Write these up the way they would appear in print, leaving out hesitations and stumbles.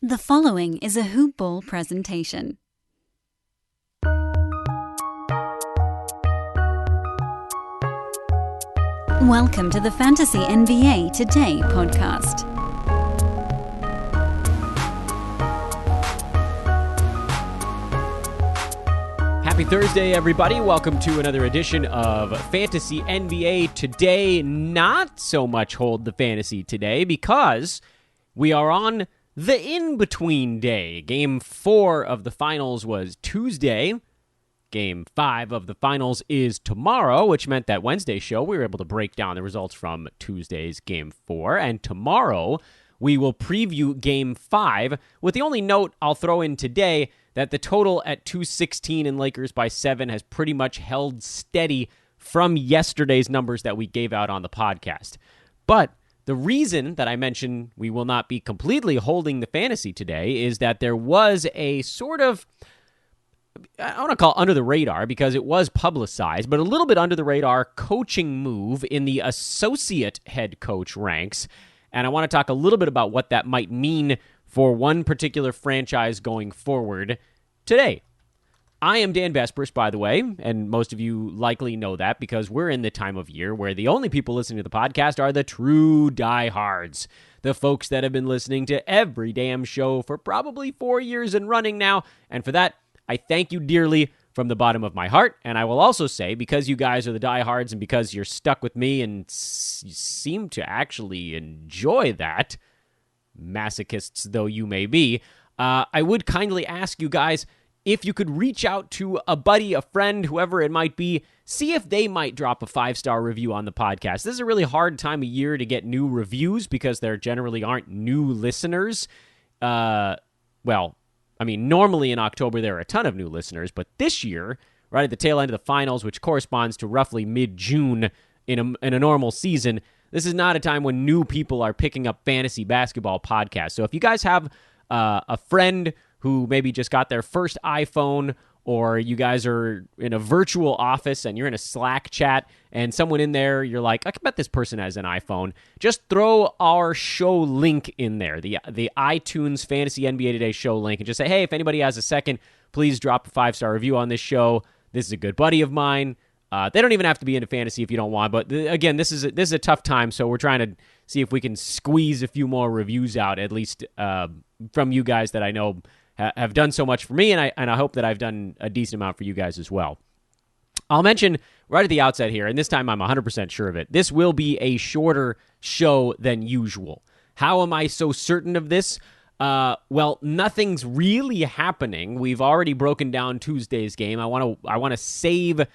The following is a Hoop Ball presentation. Welcome to the Fantasy NBA Today podcast. Happy Thursday, everybody. Welcome to another edition of Fantasy NBA Today. Not so much hold the fantasy today because we are on the in-between day. Game 4 of the finals was Tuesday. Game 5 of the finals is tomorrow, which meant that Wednesday's show, we were able to break down the results from Tuesday's Game 4. And tomorrow, we will preview Game 5, with the only note I'll throw in today that the total at 216 and Lakers by 7 has pretty much held steady from yesterday's numbers that we gave out on the podcast. But the reason that I mentioned we will not be completely holding the fantasy today is that there was a sort of, I want to call it under the radar because it was publicized, but a little bit under the radar coaching move in the associate head coach ranks. And I want to talk a little bit about what that might mean for one particular franchise going forward today. I am Dan Vespers, by the way, and most of you likely know that because we're in the time of year where the only people listening to the podcast are the true diehards, the folks that have been listening to every damn show for probably 4 years and running now, and for that, I thank you dearly from the bottom of my heart, and I will also say, because you guys are the diehards and because you're stuck with me and seem to actually enjoy that, masochists though you may be, I would kindly ask you guys if you could reach out to a buddy, a friend, whoever it might be, see if they might drop a 5-star review on the podcast. This is a really hard time of year to get new reviews because there generally aren't new listeners. Normally in October there are a ton of new listeners, but this year, right at the tail end of the finals, which corresponds to roughly mid-June in a normal season, this is not a time when new people are picking up fantasy basketball podcasts. So if you guys have a friend who maybe just got their first iPhone, or you guys are in a virtual office and you're in a Slack chat and someone in there, you're like, I bet this person has an iPhone. Just throw our show link in there, the iTunes Fantasy NBA Today show link, and just say, hey, if anybody has a second, please drop a 5-star review on this show. This is a good buddy of mine. They don't even have to be into fantasy if you don't want, but again, this is a tough time, so we're trying to see if we can squeeze a few more reviews out, at least from you guys that I know have done so much for me, and I hope that I've done a decent amount for you guys as well. I'll mention right at the outset here, and this time I'm 100% sure of it, this will be a shorter show than usual. How am I so certain of this? Well, nothing's really happening. We've already broken down Tuesday's game. I want to save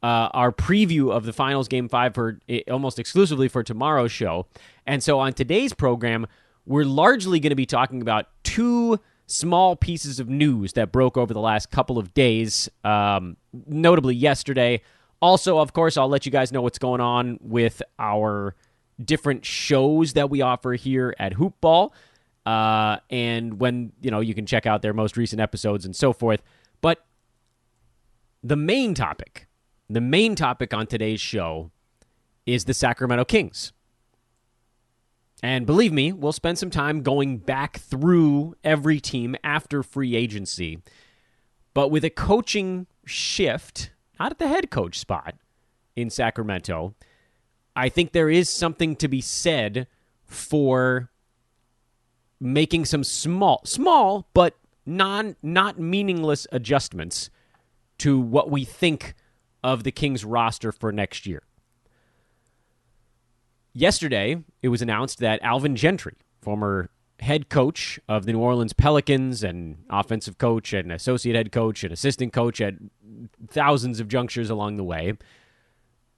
our preview of the finals Game 5 for almost exclusively for tomorrow's show. And so on today's program, we're largely going to be talking about two small pieces of news that broke over the last couple of days, notably yesterday. Also, of course, I'll let you guys know what's going on with our different shows that we offer here at Hoop Ball, and when you can check out their most recent episodes and so forth. But the main topic on today's show is the Sacramento Kings. And believe me, we'll spend some time going back through every team after free agency. But with a coaching shift, not at the head coach spot in Sacramento, I think there is something to be said for making some small but not meaningless adjustments to what we think of the Kings roster for next year. Yesterday, it was announced that Alvin Gentry, former head coach of the New Orleans Pelicans and offensive coach and associate head coach and assistant coach at thousands of junctures along the way,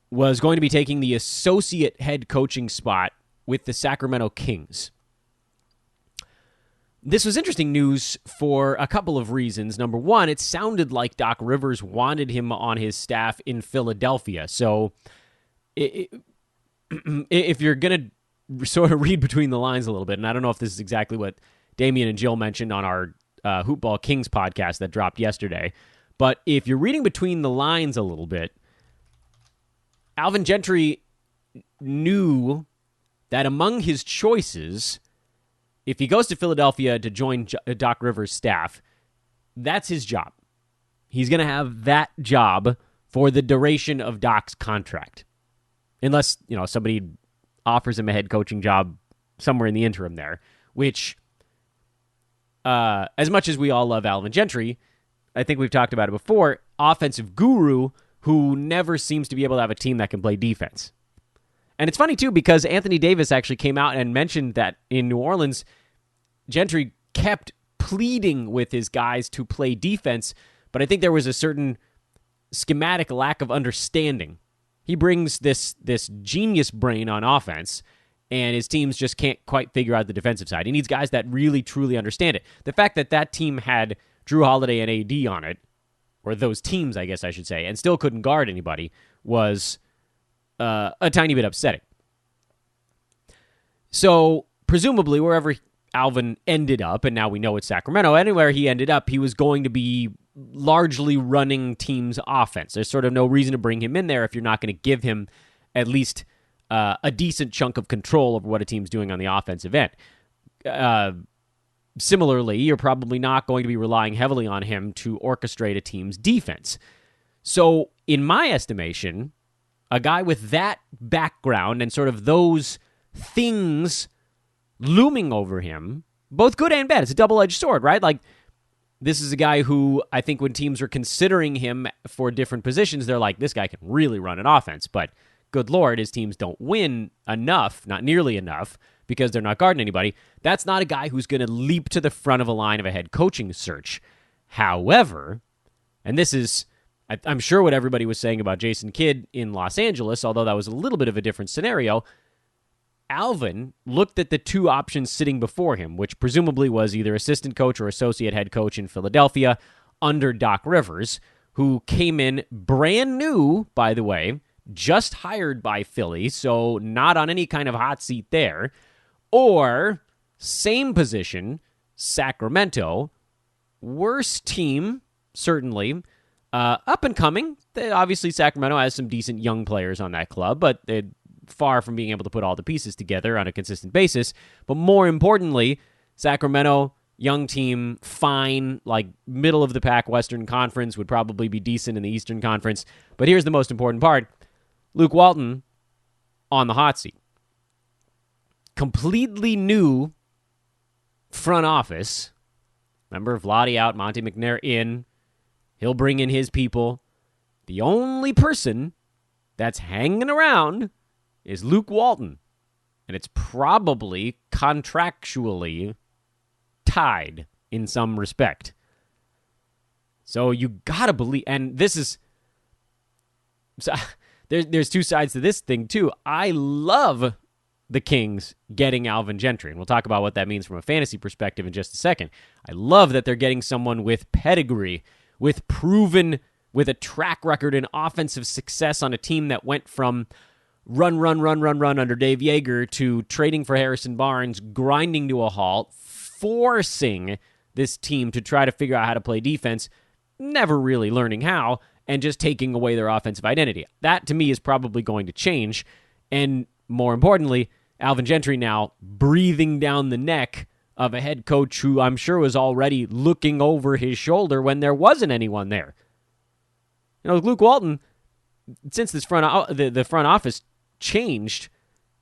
was going to be taking the associate head coaching spot with the Sacramento Kings. This was interesting news for a couple of reasons. Number one, it sounded like Doc Rivers wanted him on his staff in Philadelphia. So if you're going to sort of read between the lines a little bit, and I don't know if this is exactly what Damian and Jill mentioned on our Hoop Ball Kings podcast that dropped yesterday, but if you're reading between the lines a little bit, Alvin Gentry knew that among his choices, if he goes to Philadelphia to join Doc Rivers' staff, that's his job. He's going to have that job for the duration of Doc's contract. Unless, somebody offers him a head coaching job somewhere in the interim there, which, as much as we all love Alvin Gentry, I think we've talked about it before, offensive guru who never seems to be able to have a team that can play defense. And it's funny, too, because Anthony Davis actually came out and mentioned that in New Orleans, Gentry kept pleading with his guys to play defense, but I think there was a certain schematic lack of understanding. He brings this genius brain on offense, and his teams just can't quite figure out the defensive side. He needs guys that really, truly understand it. The fact that team had Drew Holiday and AD on it, or those teams, I guess I should say, and still couldn't guard anybody, was a tiny bit upsetting. So, presumably, wherever Alvin ended up, and now we know it's Sacramento, anywhere he ended up, he was going to be largely running teams' offense. There's sort of no reason to bring him in there if you're not going to give him at least a decent chunk of control over what a team's doing on the offensive end. Similarly, you're probably not going to be relying heavily on him to orchestrate a team's defense. So, in my estimation, a guy with that background and sort of those things looming over him, both good and bad, it's a double-edged sword, right? Like, this is a guy who I think when teams are considering him for different positions, they're like, this guy can really run an offense. But good Lord, his teams don't win enough, not nearly enough, because they're not guarding anybody. That's not a guy who's going to leap to the front of a line of a head coaching search. However, and this is, I'm sure what everybody was saying about Jason Kidd in Los Angeles, although that was a little bit of a different scenario, Alvin looked at the two options sitting before him, which presumably was either assistant coach or associate head coach in Philadelphia under Doc Rivers, who came in brand new, by the way, just hired by Philly, so not on any kind of hot seat there, or same position, Sacramento, worse team, certainly, up and coming. Obviously, Sacramento has some decent young players on that club, but they're far from being able to put all the pieces together on a consistent basis. But more importantly, Sacramento, young team, fine, like middle of the pack Western Conference, would probably be decent in the Eastern Conference. But here's the most important part. Luke Walton on the hot seat. Completely new front office. Remember, Vlade out, Monte McNair in. He'll bring in his people. The only person that's hanging around is Luke Walton. And it's probably contractually tied in some respect. So you gotta believe, and this is, there's two sides to this thing too. I love the Kings getting Alvin Gentry, and we'll talk about what that means from a fantasy perspective in just a second. I love that they're getting someone with pedigree, with a track record in offensive success on a team that went from run under Dave Yeager to trading for Harrison Barnes, grinding to a halt, forcing this team to try to figure out how to play defense, never really learning how, and just taking away their offensive identity. That, to me, is probably going to change. And more importantly, Alvin Gentry now breathing down the neck of a head coach who I'm sure was already looking over his shoulder when there wasn't anyone there. Luke Walton, since this the front office changed,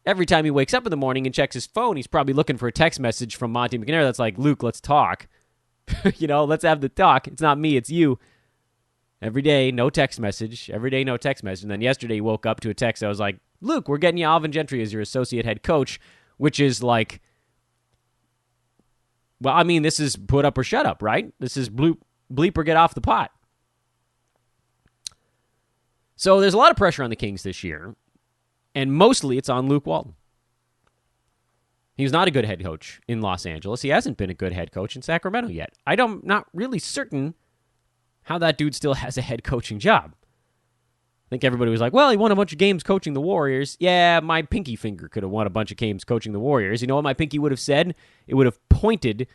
every time he wakes up in the morning and checks his phone, he's probably looking for a text message from Monte McNair that's like, Luke, let's talk. Let's have the talk. It's not me, it's you. Every day, no text message. Every day, no text message. And then yesterday, he woke up to a text that was like, Luke, we're getting you Alvin Gentry as your associate head coach, which is like, well, I mean, this is put up or shut up, right? This is bleep or get off the pot. So there's a lot of pressure on the Kings this year, and mostly it's on Luke Walton. He's not a good head coach in Los Angeles. He hasn't been a good head coach in Sacramento yet. I'm not really certain how that dude still has a head coaching job. I think everybody was like, well, he won a bunch of games coaching the Warriors. Yeah, my pinky finger could have won a bunch of games coaching the Warriors. You know what my pinky would have said? It would have pointed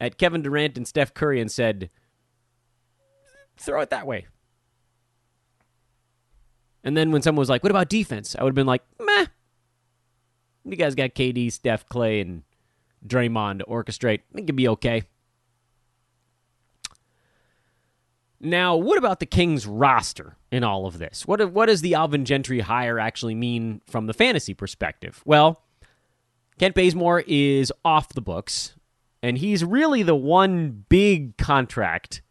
at Kevin Durant and Steph Curry and said, throw it that way. And then when someone was like, what about defense? I would have been like, meh. You guys got KD, Steph, Clay, and Draymond to orchestrate. I think it'd be okay. Now, what about the Kings roster in all of this? What does the Alvin Gentry hire actually mean from the fantasy perspective? Well, Kent Bazemore is off the books, and he's really the one big contract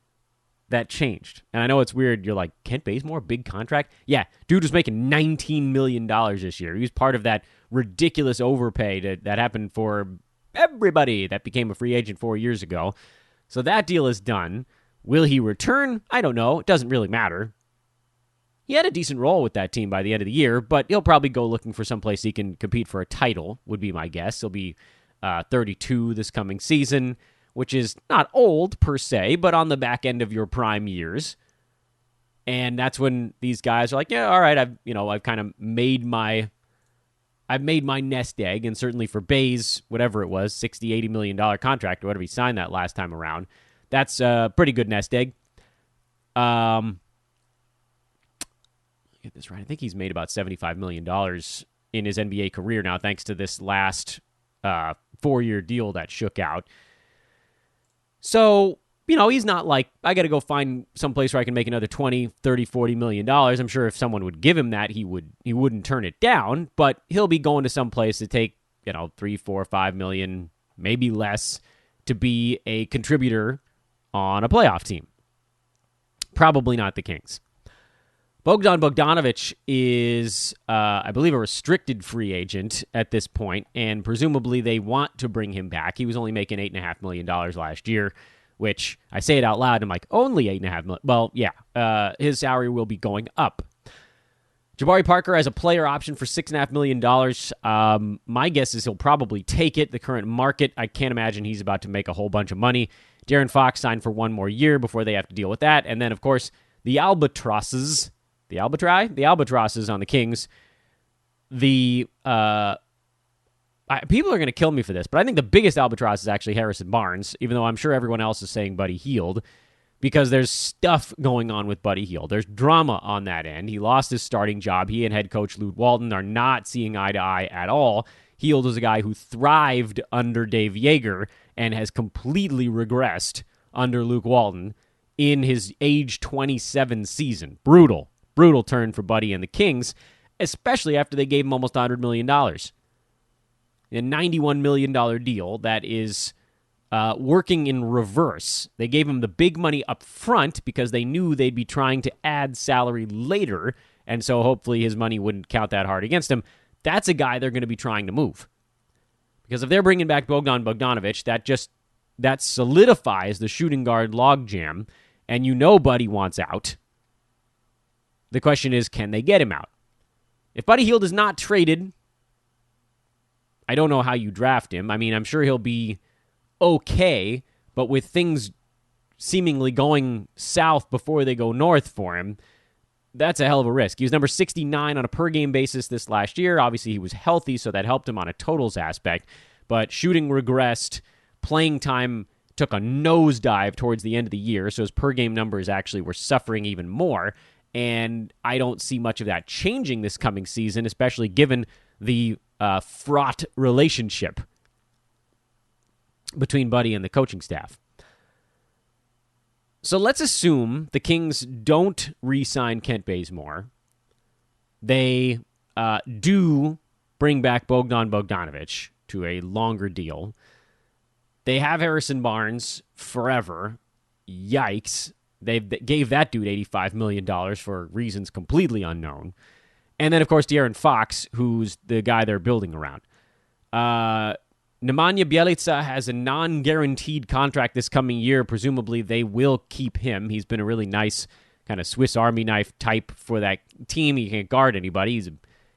that changed. And I know it's weird. You're like, Kent Bazemore, big contract? Yeah, dude was making $19 million this year. He was part of that ridiculous overpay that happened for everybody that became a free agent 4 years ago. So that deal is done. Will he return? I don't know. It doesn't really matter. He had a decent role with that team by the end of the year, but he'll probably go looking for someplace he can compete for a title, would be my guess. He'll be 32 this coming season, which is not old per se, but on the back end of your prime years. And that's when these guys are like, yeah, all right, I've kind of made my nest egg, and certainly for Baze, whatever it was, $60-80 million contract or whatever he signed that last time around, that's a pretty good nest egg. Get this right. I think he's made about $75 million in his NBA career now, thanks to this last 4-year deal that shook out. So, he's not like, I got to go find someplace where I can make another $20, $30, $40 million. I'm sure if someone would give him that, he wouldn't turn it down, but he'll be going to someplace to take, $3, $4, $5 million, maybe less, to be a contributor on a playoff team. Probably not the Kings. Bogdan Bogdanovic is, I believe, a restricted free agent at this point, and presumably they want to bring him back. He was only making $8.5 million last year, which I say it out loud, and I'm like, only $8.5 million? Well, yeah, his salary will be going up. Jabari Parker has a player option for $6.5 million. My guess is he'll probably take it. The current market, I can't imagine he's about to make a whole bunch of money. Darren Fox signed for 1 more year before they have to deal with that. And then, of course, the Albatrosses on the Kings. People are going to kill me for this, but I think the biggest albatross is actually Harrison Barnes, even though I'm sure everyone else is saying Buddy Hield, because there's stuff going on with Buddy Hield. There's drama on that end. He lost his starting job. He and head coach Luke Walton are not seeing eye to eye at all. Hield is a guy who thrived under Dave Yeager and has completely regressed under Luke Walton in his age 27 season. Brutal turn for Buddy and the Kings, especially after they gave him almost $100 million. A $91 million deal that is working in reverse. They gave him the big money up front because they knew they'd be trying to add salary later, and so hopefully his money wouldn't count that hard against him. That's a guy they're going to be trying to move. Because if they're bringing back Bogdan Bogdanovic, that solidifies the shooting guard logjam, and Buddy wants out. The question is, can they get him out? If Buddy Hield is not traded, I don't know how you draft him. I mean, I'm sure he'll be okay, but with things seemingly going south before they go north for him, that's a hell of a risk. He was number 69 on a per-game basis this last year. Obviously, he was healthy, so that helped him on a totals aspect, but shooting regressed, playing time took a nosedive towards the end of the year, so his per-game numbers actually were suffering even more. And I don't see much of that changing this coming season, especially given the fraught relationship between Buddy and the coaching staff. So let's assume the Kings don't re-sign Kent Bazemore. They do bring back Bogdan Bogdanovic to a longer deal. They have Harrison Barnes forever. Yikes. They gave that dude $85 million for reasons completely unknown. And then, of course, Darren Fox, who's the guy they're building around. Nemanja Bjelica has a non-guaranteed contract this coming year. Presumably, they will keep him. He's been a really nice kind of Swiss Army knife type for that team. He can't guard anybody.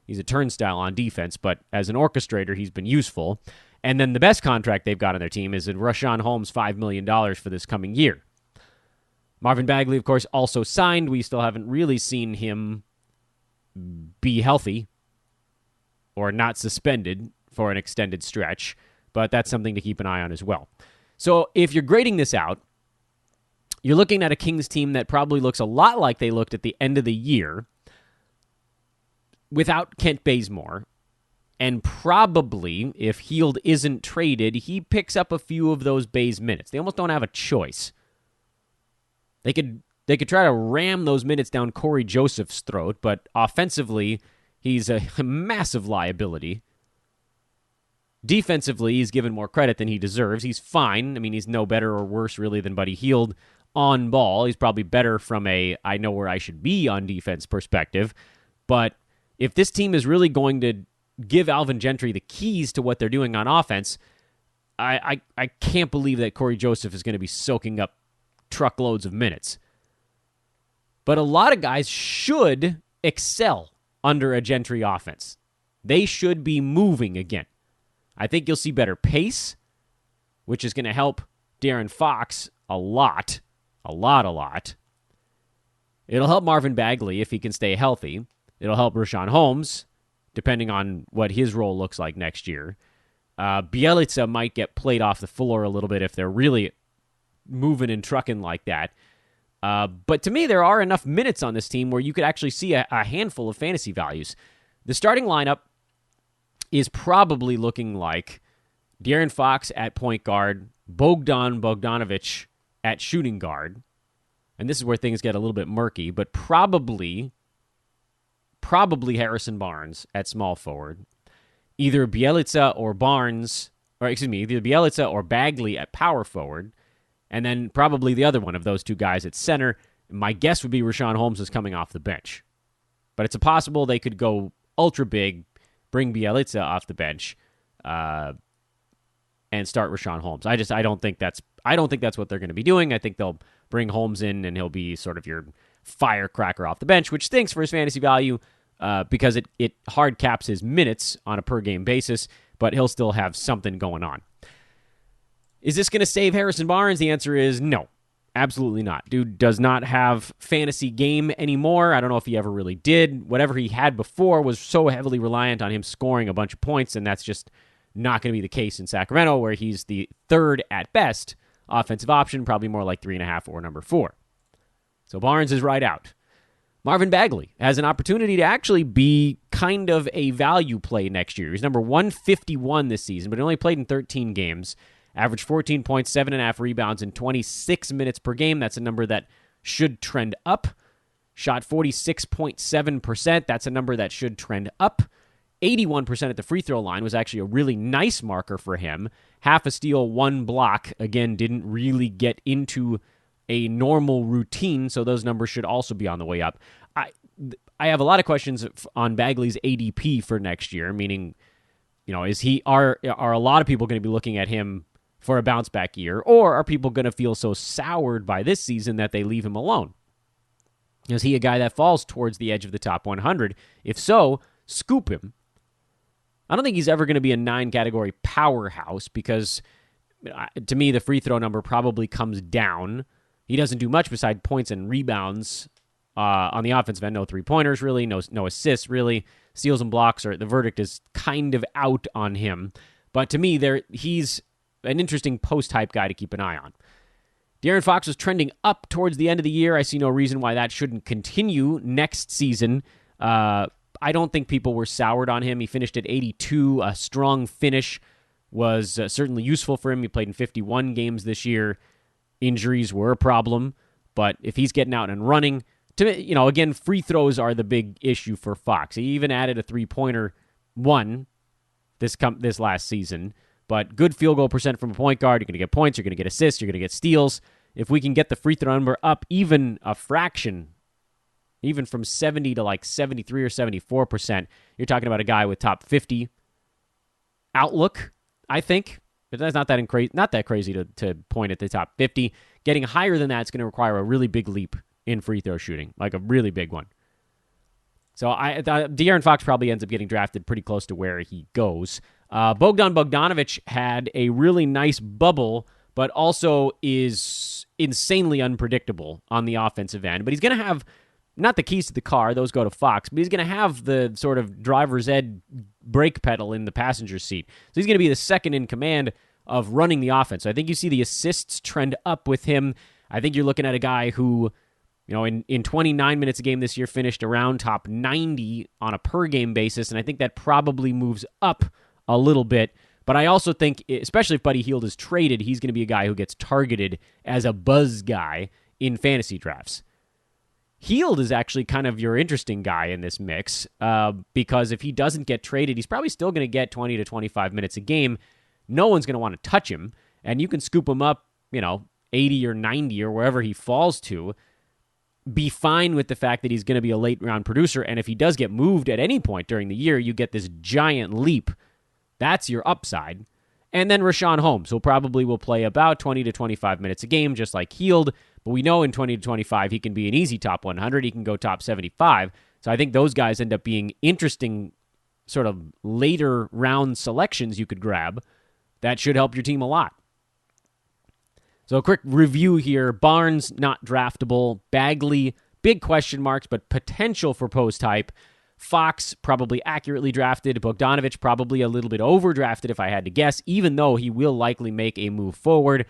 He's a turnstile on defense, but as an orchestrator, he's been useful. And then the best contract they've got on their team is Rashawn Holmes, $5 million for this coming year. Marvin Bagley, of course, also signed. We still haven't really seen him be healthy or not suspended for an extended stretch, but that's something to keep an eye on as well. So if you're grading this out, you're looking at a Kings team that probably looks a lot like they looked at the end of the year without Kent Bazemore, And probably, if Hield isn't traded, he picks up a few of those Bay's minutes. They almost don't have a choice. They could try to ram those minutes down Corey Joseph's throat, but offensively, he's a massive liability. Defensively, he's given more credit than he deserves. He's fine. I mean, he's no better or worse, really, than Buddy Hield on ball. He's probably better from a I know where I should be on defense perspective. But if this team is really going to give Alvin Gentry the keys to what they're doing on offense, I can't believe that Corey Joseph is going to be soaking up truckloads of minutes. But a lot of guys should excel under a Gentry offense. They should be moving again. I think you'll see better pace, which is going to help Darren Fox a lot. It'll help Marvin Bagley if he can stay healthy. It'll help Richaun Holmes, depending on what his role looks like next year. Bjelica might get played off the floor a little bit if they're really moving and trucking like that. But to me, there are enough minutes on this team where you could actually see a handful of fantasy values. The starting lineup is probably looking like Darren Fox at point guard, Bogdan Bogdanovic at shooting guard. And this is where things get a little bit murky, but probably Harrison Barnes at small forward. Either Bjelica or either Bjelica or Bagley at power forward. And then probably the other one of those two guys at center. My guess would be Richaun Holmes is coming off the bench. But it's possible they could go ultra big, bring Bjelica off the bench, and start Richaun Holmes. I don't think that's what they're going to be doing. I think they'll bring Holmes in and he'll be sort of your firecracker off the bench, which stinks for his fantasy value because it hard caps his minutes on a per game basis, but he'll still have something going on. Is this going to save Harrison Barnes? The answer is no. Absolutely not. Dude does not have fantasy game anymore. I don't know if he ever really did. Whatever he had before was so heavily reliant on him scoring a bunch of points, and that's just not going to be the case in Sacramento, where he's the third at best offensive option, probably more like 3.5 or number 4. So Barnes is right out. Marvin Bagley has an opportunity to actually be kind of a value play next year. He's number 151 this season, but he only played in 13 games. Averaged 14 points, 7.5 rebounds, and 26 minutes per game. That's a number that should trend up. Shot 46.7%. That's a number that should trend up. 81% at the free throw line was actually a really nice marker for him. Half a steal, 1 block. Again, didn't really get into a normal routine, so those numbers should also be on the way up. I have a lot of questions on Bagley's ADP for next year, meaning, are a lot of people going to be looking at him for a bounce back year, or are people going to feel so soured by this season that they leave him alone? Is he a guy that falls towards the edge of the top 100? If so, scoop him. I don't think he's ever going to be a 9-category powerhouse because, to me, the free throw number probably comes down. He doesn't do much beside points and rebounds on the offensive end. No three-pointers, really. No assists, really. Steals and blocks, the verdict is kind of out on him. But to me, he's an interesting post-hype guy to keep an eye on. Darren Fox was trending up towards the end of the year. I see no reason why that shouldn't continue next season. I don't think people were soured on him. He finished at 82. A strong finish was certainly useful for him. He played in 51 games this year. Injuries were a problem, but if he's getting out and running, again, free throws are the big issue for Fox. He even added a three-pointer this last season. But good field goal percent from a point guard. You're going to get points. You're going to get assists. You're going to get steals. If we can get the free throw number up even a fraction, even from 70 to like 73 or 74%, you're talking about a guy with top 50 outlook, I think. But that's not that crazy to point at the top 50. Getting higher than that is going to require a really big leap in free throw shooting, like a really big one. So De'Aaron Fox probably ends up getting drafted pretty close to where he goes. Bogdan Bogdanovic had a really nice bubble, but also is insanely unpredictable on the offensive end. But he's going to have, not the keys to the car, those go to Fox, but he's going to have the sort of driver's ed brake pedal in the passenger seat. So he's going to be the second in command of running the offense. So I think you see the assists trend up with him. I think you're looking at a guy who In 29 minutes a game this year, finished around top 90 on a per-game basis, and I think that probably moves up a little bit. But I also think, especially if Buddy Hield is traded, he's going to be a guy who gets targeted as a buzz guy in fantasy drafts. Hield is actually kind of your interesting guy in this mix because if he doesn't get traded, he's probably still going to get 20 to 25 minutes a game. No one's going to want to touch him, and you can scoop him up, 80 or 90 or wherever he falls to, be fine with the fact that he's going to be a late-round producer, and if he does get moved at any point during the year, you get this giant leap. That's your upside. And then Rashawn Holmes, who probably will play about 20 to 25 minutes a game, just like Hield. But we know in 20 to 25, he can be an easy top 100. He can go top 75. So I think those guys end up being interesting sort of later round selections you could grab that should help your team a lot. So a quick review here. Barnes, not draftable. Bagley, big question marks, but potential for post-hype. Fox, probably accurately drafted. Bogdanovich, probably a little bit overdrafted if I had to guess, even though he will likely make a move forward.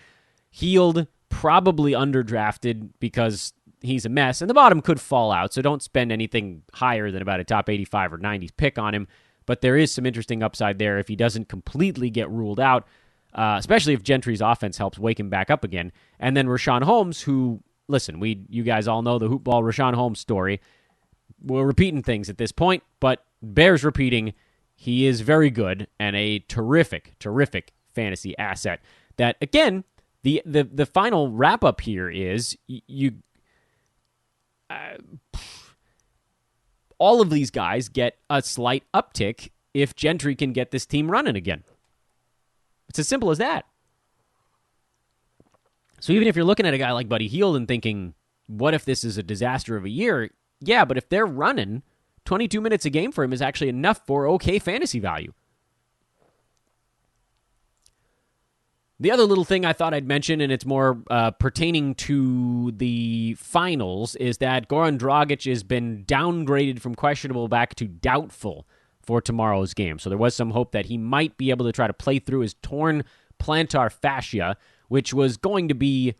Hield, probably underdrafted because he's a mess, and the bottom could fall out, so don't spend anything higher than about a top 85 or 90s pick on him, but there is some interesting upside there if he doesn't completely get ruled out, especially if Gentry's offense helps wake him back up again. And then Rashawn Holmes, who, listen, you guys all know the hoopball Rashawn Holmes story. We're repeating things at this point, but bears repeating. He is very good and a terrific, terrific fantasy asset. That, again, the final wrap-up here is all of these guys get a slight uptick if Gentry can get this team running again. It's as simple as that. So even if you're looking at a guy like Buddy Hield and thinking, what if this is a disaster of a year? Yeah, but if they're running, 22 minutes a game for him is actually enough for okay fantasy value. The other little thing I thought I'd mention, and it's more pertaining to the finals, is that Goran Dragic has been downgraded from questionable back to doubtful for tomorrow's game. So there was some hope that he might be able to try to play through his torn plantar fascia, which was going to be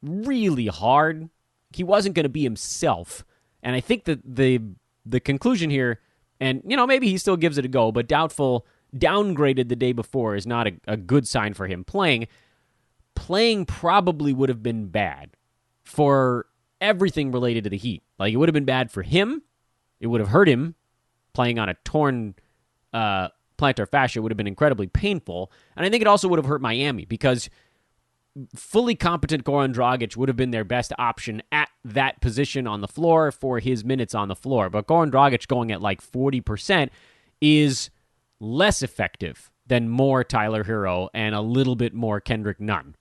really hard. He wasn't going to be himself. And I think that the conclusion here, and maybe he still gives it a go, but doubtful, downgraded the day before is not a good sign for him playing. Playing probably would have been bad for everything related to the Heat. Like, it would have been bad for him. It would have hurt him. Playing on a torn plantar fascia would have been incredibly painful. And I think it also would have hurt Miami because fully competent Goran Dragic would have been their best option at that position on the floor for his minutes on the floor. But Goran Dragic going at like 40% is less effective than more Tyler Hero and a little bit more Kendrick Nunn.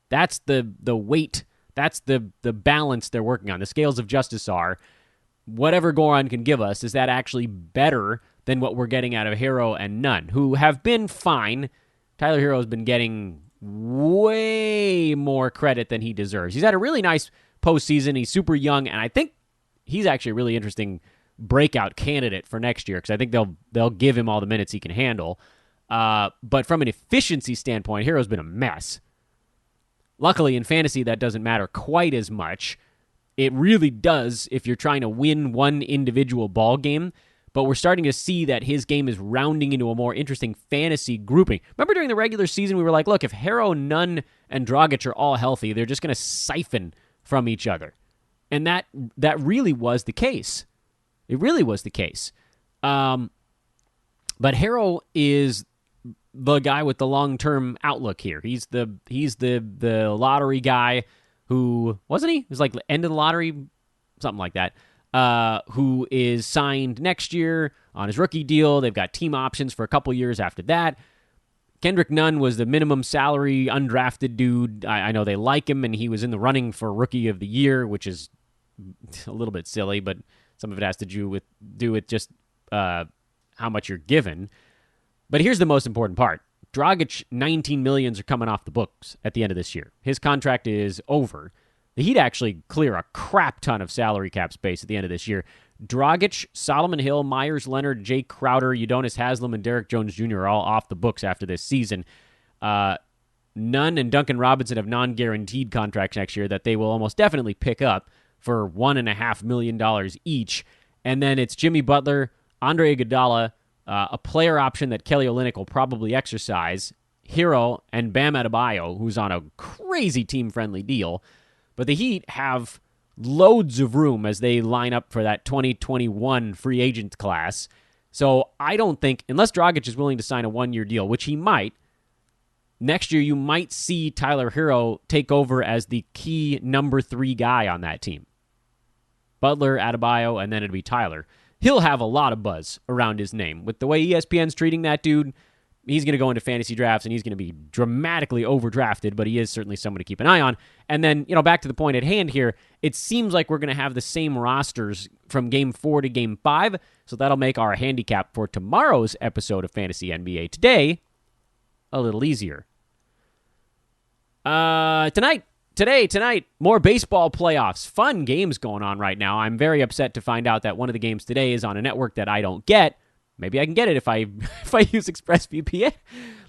That's the weight. That's the balance they're working on. The scales of justice are, whatever Goran can give us, is that actually better than what we're getting out of Hero and Nunn, who have been fine. Tyler Hero has been getting way more credit than he deserves. He's had a really nice postseason. He's super young, and I think he's actually a really interesting breakout candidate for next year because I think they'll give him all the minutes he can handle. But from an efficiency standpoint, Hero's been a mess. Luckily, in fantasy, that doesn't matter quite as much. It really does if you're trying to win one individual ball game, but we're starting to see that his game is rounding into a more interesting fantasy grouping. Remember during the regular season, we were like, look, if Hero, Nunn, and Dragic are all healthy, they're just going to siphon from each other. And that really was the case. It really was the case. But Hero is the guy with the long-term outlook here. He's the lottery guy who, wasn't he? It was like the end of the lottery, something like that, who is signed next year on his rookie deal. They've got team options for a couple years after that. Kendrick Nunn was the minimum salary, undrafted dude. I know they like him, and he was in the running for Rookie of the Year, which is a little bit silly, but some of it has to do with just how much you're given. But here's the most important part. Dragic, $19 million are coming off the books at the end of this year. His contract is over. The Heat actually clear a crap ton of salary cap space at the end of this year. Dragic, Solomon Hill, Myers Leonard, Jay Crowder, Udonis Haslem, and Derek Jones Jr. are all off the books after this season. Nunn and Duncan Robinson have non-guaranteed contracts next year that they will almost definitely pick up. for $1.5 million each. And then it's Jimmy Butler, Andre Iguodala, a player option that Kelly Olynyk will probably exercise, Hero, and Bam Adebayo, who's on a crazy team-friendly deal. But the Heat have loads of room as they line up for that 2021 free agent class. So I don't think, unless Dragic is willing to sign a one-year deal, which he might, next year you might see Tyler Hero take over as the key number 3 guy on that team. Butler, Adebayo, and then it'd be Tyler. He'll have a lot of buzz around his name. With the way ESPN's treating that dude, he's going to go into fantasy drafts, and he's going to be dramatically overdrafted, but he is certainly someone to keep an eye on. And then, back to the point at hand here, it seems like we're going to have the same rosters from Game 4 to Game 5, so that'll make our handicap for tomorrow's episode of Fantasy NBA Today a little easier. Tonight, more baseball playoffs. Fun games going on right now. I'm very upset to find out that one of the games today is on a network that I don't get. Maybe I can get it if I use ExpressVPN.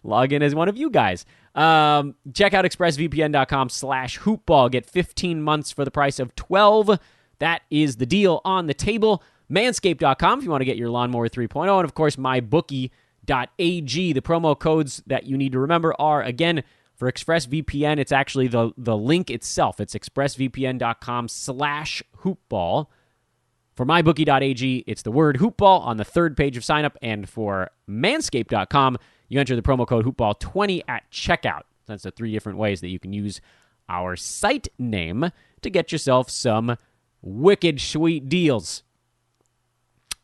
Log in as one of you guys. Check out expressvpn.com/hoopball. Get 15 months for the price of 12. That is the deal on the table. Manscaped.com if you want to get your Lawnmower 3.0. And, of course, mybookie.ag. The promo codes that you need to remember are, again, for ExpressVPN, it's actually the link itself. It's expressvpn.com/hoopball. For mybookie.ag, it's the word hoopball on the third page of sign-up. And for manscaped.com, you enter the promo code hoopball20 at checkout. That's the 3 different ways that you can use our site name to get yourself some wicked sweet deals.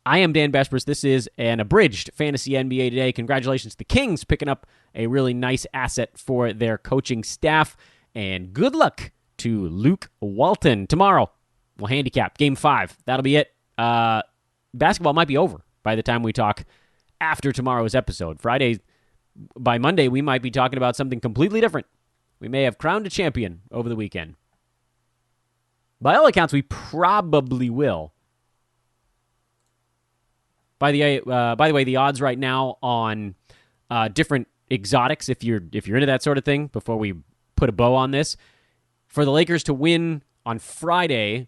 I am Dan Bespers. This is an abridged Fantasy NBA Today. Congratulations to the Kings picking up a really nice asset for their coaching staff. And good luck to Luke Walton. Tomorrow, we'll handicap Game 5. That'll be it. Basketball might be over by the time we talk after tomorrow's episode. By Monday, we might be talking about something completely different. We may have crowned a champion over the weekend. By all accounts, we probably will. By the way, the odds right now on different exotics, if you're into that sort of thing, before we put a bow on this, for the Lakers to win on Friday,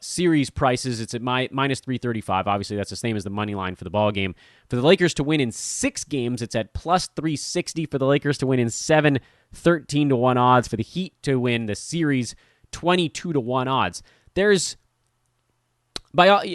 series prices, it's at minus 335. Obviously, that's the same as the money line for the ball game. For the Lakers to win in 6 games, it's at plus 360. For the Lakers to win in 7, 13-1 odds. For the Heat to win the series, 22-1 odds. The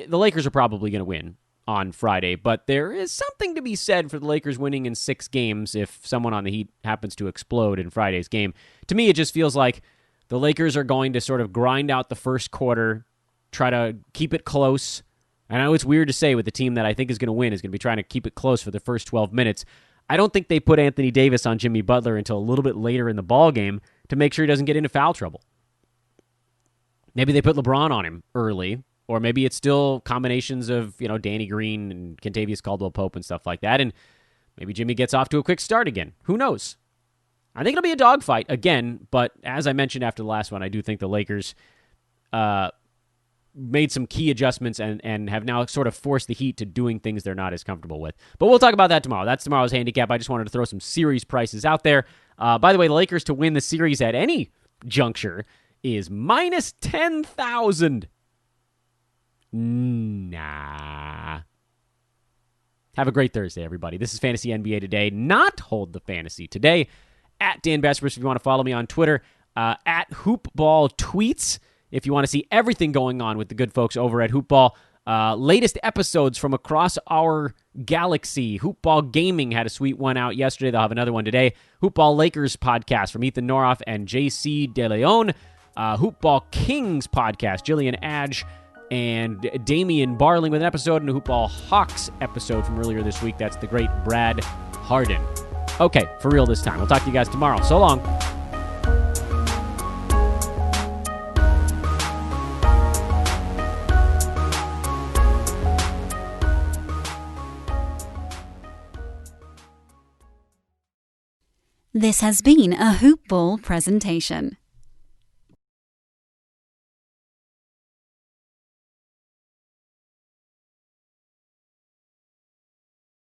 Lakers are probably going to win on Friday, but there is something to be said for the Lakers winning in 6 games if someone on the Heat happens to explode in Friday's game. To me, it just feels like the Lakers are going to sort of grind out the first quarter, try to keep it close. And I know it's weird to say with the team that I think is going to win is going to be trying to keep it close for the first 12 minutes. I don't think they put Anthony Davis on Jimmy Butler until a little bit later in the ball game to make sure he doesn't get into foul trouble. Maybe they put LeBron on him early, or maybe it's still combinations of, Danny Green and Kentavious Caldwell-Pope and stuff like that, and maybe Jimmy gets off to a quick start again. Who knows? I think it'll be a dogfight again, but as I mentioned after the last one, I do think the Lakers made some key adjustments and have now sort of forced the Heat to doing things they're not as comfortable with. But we'll talk about that tomorrow. That's tomorrow's handicap. I just wanted to throw some series prices out there. By the way, the Lakers to win the series at any juncture is minus 10,000. Nah. Have a great Thursday, everybody. This is Fantasy NBA Today. Not Hold the Fantasy Today. At Dan Bespers, if you want to follow me on Twitter. At Hoopball Tweets, if you want to see everything going on with the good folks over at Hoopball. Latest episodes from across our galaxy. Hoopball Gaming had a sweet one out yesterday. They'll have another one today. Hoopball Lakers podcast from Ethan Noroff and JC DeLeon. Hoopball Kings podcast, Jillian Adge and Damian Barling with an episode, and a Hoopball Hawks episode from earlier this week. That's the great Brad Harden. Okay, for real this time. We'll talk to you guys tomorrow. So long. This has been a Hoopball presentation.